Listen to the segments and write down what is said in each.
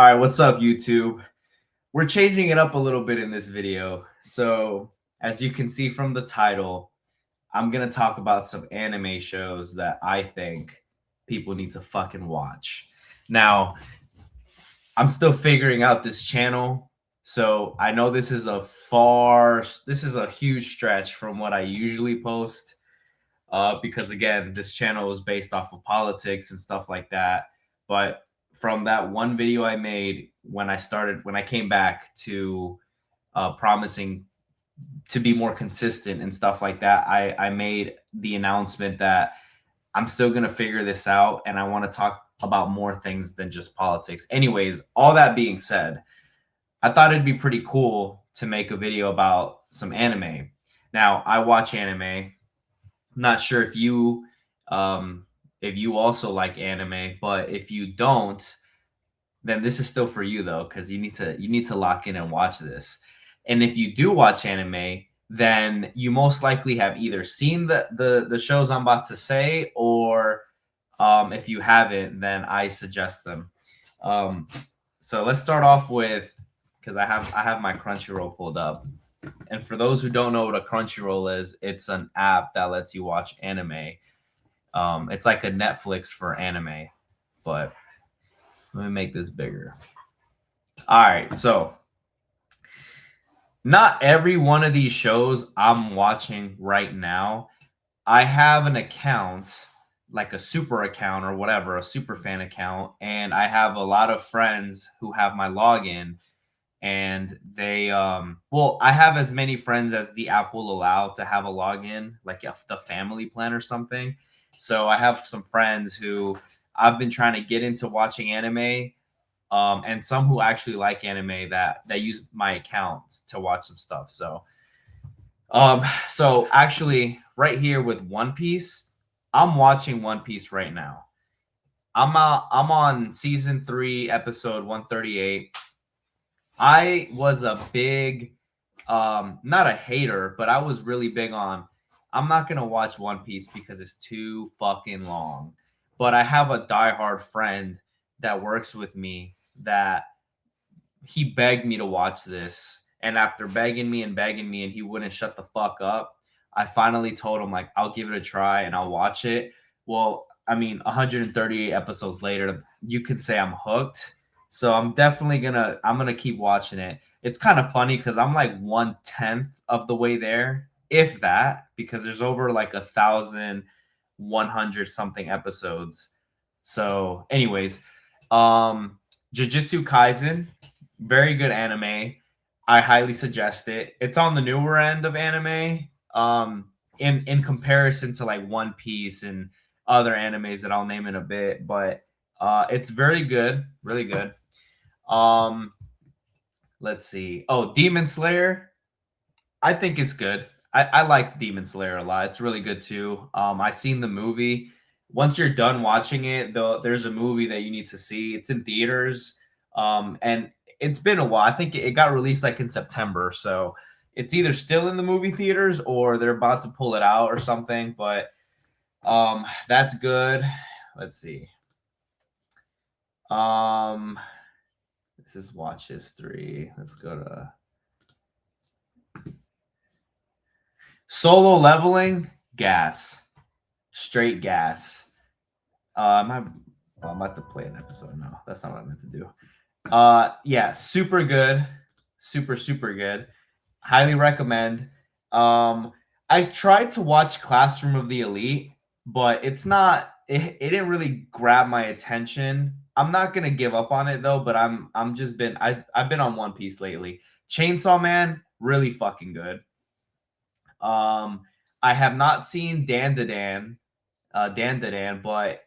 All right, what's up, YouTube? We're changing it up a little bit in this video. So, as you can see from the title, I'm going to talk about some anime shows that I think people need to fucking watch. Now, I'm still figuring out this channel. So, I know this is a huge stretch from what I usually post. Because again, this channel is based off of politics and stuff like that. But from that one video I made when I came back to promising to be more consistent and stuff like that, I made the announcement that I'm still going to figure this out and I want to talk about more things than just politics. Anyways, all that being said, I thought it'd be pretty cool to make a video about some anime. Now, I watch anime. Not sure if you also like anime, but if you don't, then this is still for you though, because you need to lock in and watch this. And if you do watch anime, then you most likely have either seen the shows I'm about to say, or if you haven't, then I suggest them. So let's start off with, because I have my Crunchyroll pulled up. And for those who don't know what a Crunchyroll is, it's an app that lets you watch anime. It's like a Netflix for anime, but let me make this bigger. All right, so not every one of these shows I'm watching right now. I have an account, like a super account or whatever, a super fan account, and I have a lot of friends who have my login. And they I have as many friends as the app will allow to have a login, like the family plan or something. So I have some friends who I've been trying to get into watching anime, and some who actually like anime that use my accounts to watch some stuff. So actually right here with One Piece, I'm watching One Piece right now. I'm on season 3, episode 138. I was a big, not a hater, but I was really big on, I'm not going to watch One Piece because it's too fucking long. But I have a diehard friend that works with me that he begged me to watch this. And after begging me and he wouldn't shut the fuck up, I finally told him, like, I'll give it a try and I'll watch it. Well, I mean, 138 episodes later, you could say I'm hooked. So I'm definitely gonna keep watching it. It's kind of funny because I'm like 1/10 of the way there, if that, because there's over like 1,100 something episodes. So, anyways, Jujutsu Kaisen, very good anime. I highly suggest it. It's on the newer end of anime, in comparison to like One Piece and other animes that I'll name in a bit, but it's very good, really good. Let's see. Oh, Demon Slayer. I think it's good. I like Demon Slayer a lot. It's really good too. I seen the movie. Once you're done watching it, though, there's a movie that you need to see. It's in theaters. And it's been a while. I think it got released like in September. So it's either still in the movie theaters or they're about to pull it out or something. But that's good. Let's see. This is watch history. Let's go to Solo Leveling. Gas, straight gas. I'm about to play an episode. No, that's not what I meant to do. Yeah, super good, super good. Highly recommend. I tried to watch Classroom of the Elite, but it's not. It didn't really grab my attention. I'm not gonna give up on it though, but I've been on One Piece lately. Chainsaw Man, really fucking good. I have not seen Dan Dan, but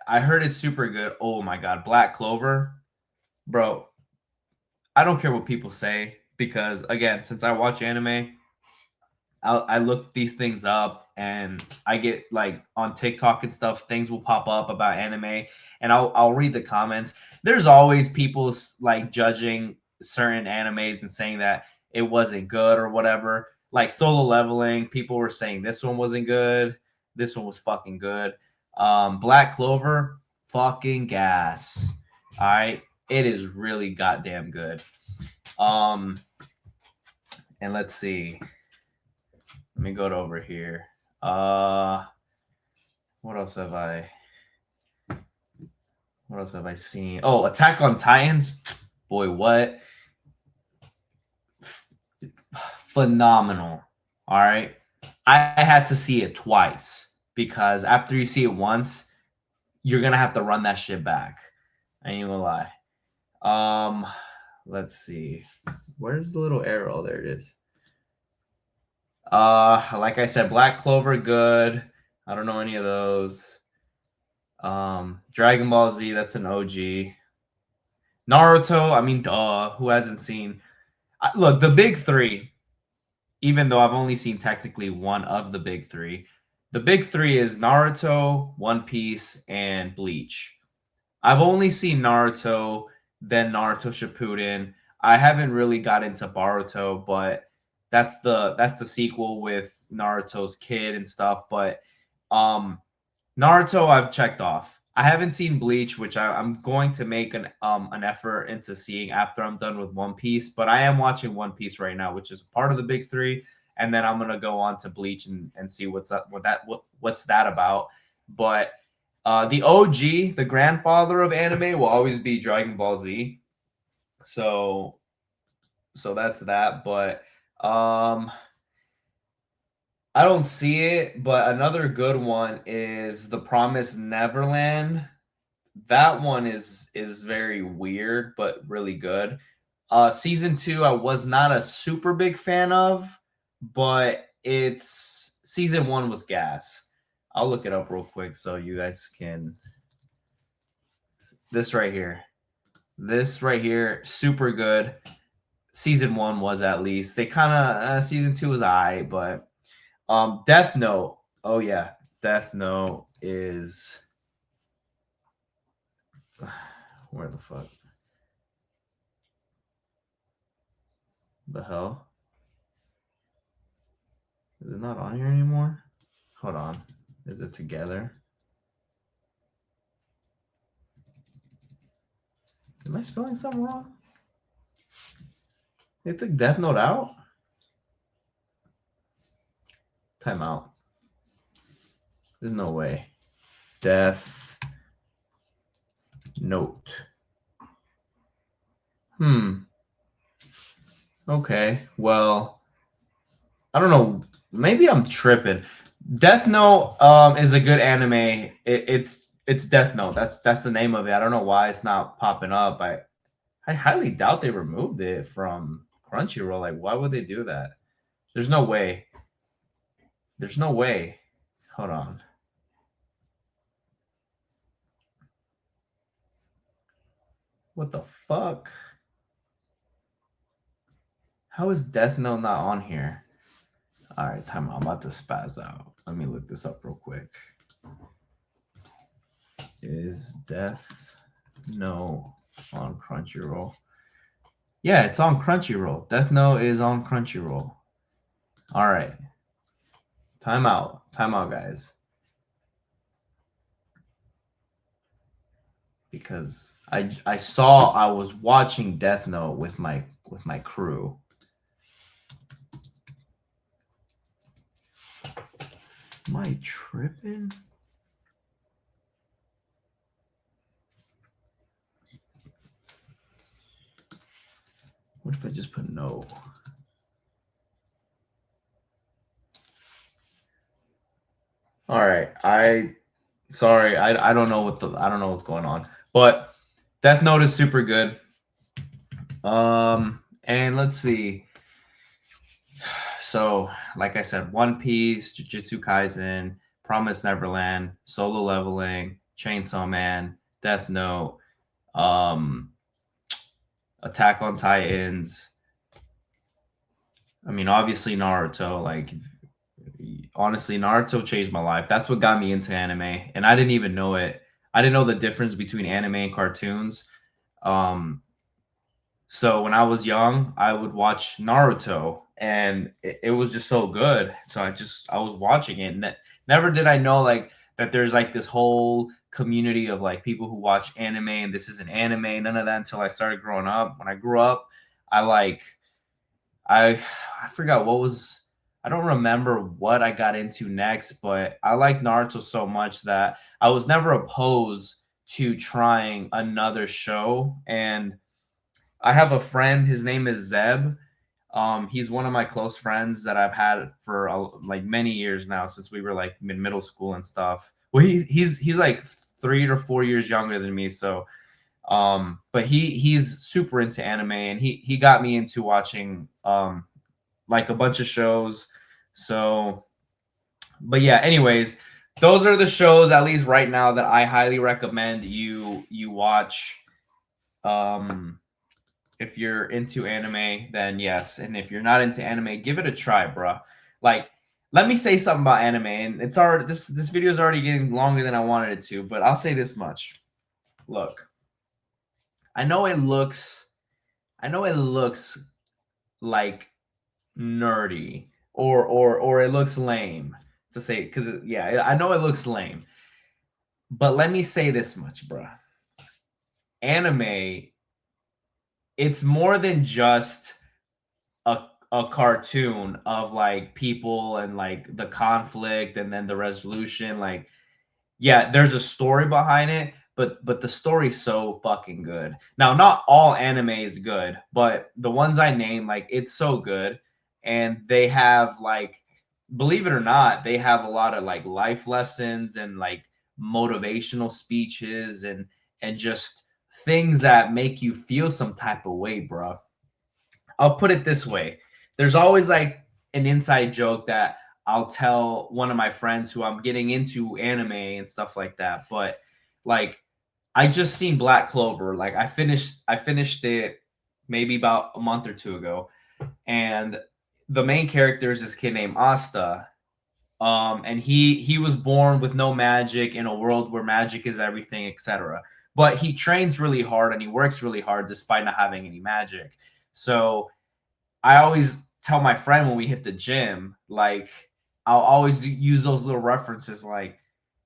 I heard it's super good. Oh my god, Black Clover, bro. I don't care what people say because again, since I watch anime, I look these things up and I get like on TikTok and stuff, things will pop up about anime and I'll read the comments. There's always people like judging certain animes and saying that it wasn't good or whatever. Like Solo Leveling, people were saying this one wasn't good. This one was fucking good. Black Clover, fucking gas. All right. it is really goddamn good. And let's see. Let me go to over here. What else have I seen? Oh, Attack on Titans. Boy, what? Phenomenal. All right. I had to see it twice because after you see it once, you're gonna have to run that shit back. I ain't gonna lie. Let's see. Where's the little arrow? There it is. Like I said, Black Clover, good. I don't know any of those. Dragon Ball Z, that's an OG. Naruto, I mean, duh. Who hasn't seen? Look, the big three. Even though I've only seen technically one of the big three, the big three is Naruto, One Piece, and Bleach. I've only seen Naruto, then Naruto Shippuden. I haven't really got into Boruto, but that's the sequel with Naruto's kid and stuff. But Naruto I've checked off. I haven't seen Bleach, which I'm going to make an effort into seeing after I'm done with One Piece. But I am watching One Piece right now, which is part of the big three, and then I'm gonna go on to Bleach and see what's that about. But the OG, the grandfather of anime, will always be Dragon Ball Z. So that's that. But I don't see it, but another good one is The Promised Neverland. That one is very weird, but really good. Season 2, I was not a super big fan of, but season 1 was gas. I'll look it up real quick so you guys can. This right here, super good. Season 1 was, at least. They kind of season 2 was alright, but Death Note. Oh yeah, Death Note is where the fuck? The hell? Is it not on here anymore? Hold on. Is it together? Am I spelling something wrong? They took Death Note out? Time out. There's no way. Death Note. Okay. Well, I don't know. Maybe I'm tripping. Death Note is a good anime. It's Death Note. That's the name of it. I don't know why it's not popping up. I highly doubt they removed it from Crunchyroll. Like, why would they do that? There's no way. There's no way. Hold on. What the fuck? How is Death Note not on here? All right, time out. I'm about to spaz out. Let me look this up real quick. Is Death Note on Crunchyroll? Yeah, it's on Crunchyroll. Death Note is on Crunchyroll. All right. Time out, guys. Because I saw I was watching Death Note with my crew. Am I tripping? What if I just put no? All right, sorry, I don't know what's going on, but Death Note is super good. And let's see. So, like I said, One Piece, Jujutsu Kaisen, Promised Neverland, Solo Leveling, Chainsaw Man, Death Note, Attack on Titans. I mean, obviously Naruto. Like, honestly, Naruto changed my life. That's what got me into anime, and I didn't even know it. I didn't know the difference between anime and cartoons. So when I was young, I would watch Naruto, and it was just so good. So I was watching it, and never did I know like that there's like this whole community of like people who watch anime, and this isn't anime. None of that until I started growing up. When I grew up, I forgot what was. I don't remember what I got into next, but I like Naruto so much that I was never opposed to trying another show. And I have a friend, his name is Zeb. He's one of my close friends that I've had for like many years now, since we were like in middle school and stuff. Well, he's like 3 or 4 years younger than me, so but he's super into anime, and he got me into watching like a bunch of shows. So, but yeah, anyways, those are the shows, at least right now, that I highly recommend you watch. If you're into anime, then yes, and if you're not into anime, give it a try, bro. Like, let me say something about anime, and it's already this video is already getting longer than I wanted it to, but I'll say this much. Look, I know it looks like nerdy or it looks lame to say, because yeah, I know it looks lame, but let me say this much, bro. Anime, it's more than just a cartoon of like people and like the conflict and then the resolution. Like, yeah, there's a story behind it, but the story's so fucking good. Now, not all anime is good, but the ones I name, like, it's so good. And they have, like, believe it or not, they have a lot of like life lessons and like motivational speeches and just things that make you feel some type of way, bro. I'll put it this way. There's always like an inside joke that I'll tell one of my friends who I'm getting into anime and stuff like that. But like, I just seen Black Clover. Like, I finished it maybe about a month or two ago. And the main character is this kid named Asta. And he was born with no magic in a world where magic is everything, etc. But he trains really hard and he works really hard despite not having any magic. So I always tell my friend when we hit the gym, like, I'll always use those little references, like,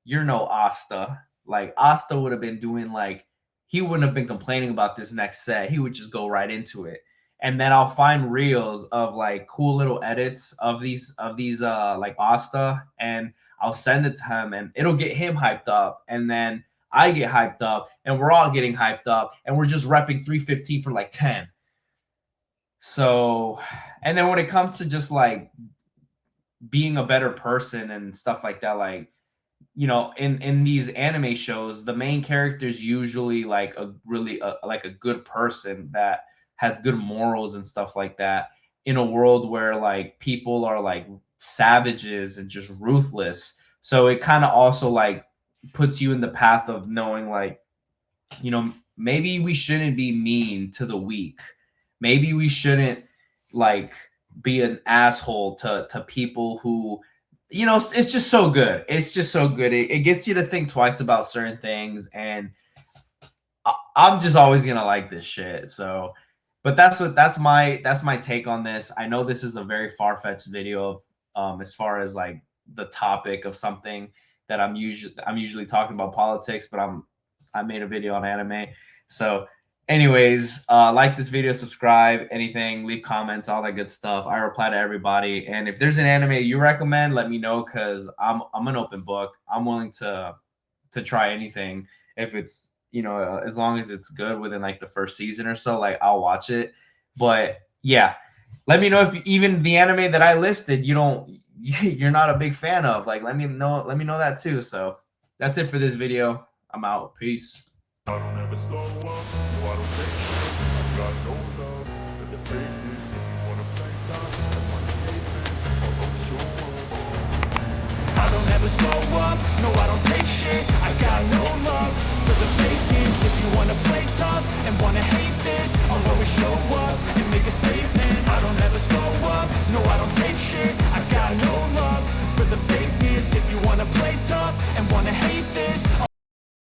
you're no Asta. Like, Asta would have been doing, like, he wouldn't have been complaining about this next set. He would just go right into it. And then I'll find reels of like cool little edits of these like Asta, and I'll send it to him, and it'll get him hyped up, and then I get hyped up, and we're all getting hyped up, and we're just repping 315 for like 10. So, and then when it comes to just like being a better person and stuff like that, like, you know, in these anime shows, the main character is usually like a really like a good person that has good morals and stuff like that, in a world where like people are like savages and just ruthless. So it kind of also like puts you in the path of knowing, like, you know, maybe we shouldn't be mean to the weak. Maybe we shouldn't like be an asshole to people who, you know, it's just so good. It's just so good. It gets you to think twice about certain things, and I'm just always gonna like this shit. So, but that's my take on this. I know this is a very far-fetched video of as far as like the topic of something that I'm usually talking about politics, but I made a video on anime. So anyways, like this video, subscribe, anything, leave comments, all that good stuff. I reply to everybody. And if there's an anime you recommend, let me know, because I'm an open book. I'm willing to try anything if it's, you know, as long as it's good within like the first season or so, like, I'll watch it. But yeah, let me know if even the anime that I listed you're not a big fan of. Like, let me know that too. So that's it for this video. I'm out. Peace. I don't ever slow up, no, I don't take shit. I got no love for the fakeness. If you wanna play tough and wanna hate this, I'll always show up. I don't ever slow up, no, I don't take shit. I got no love for the fakeness. If you wanna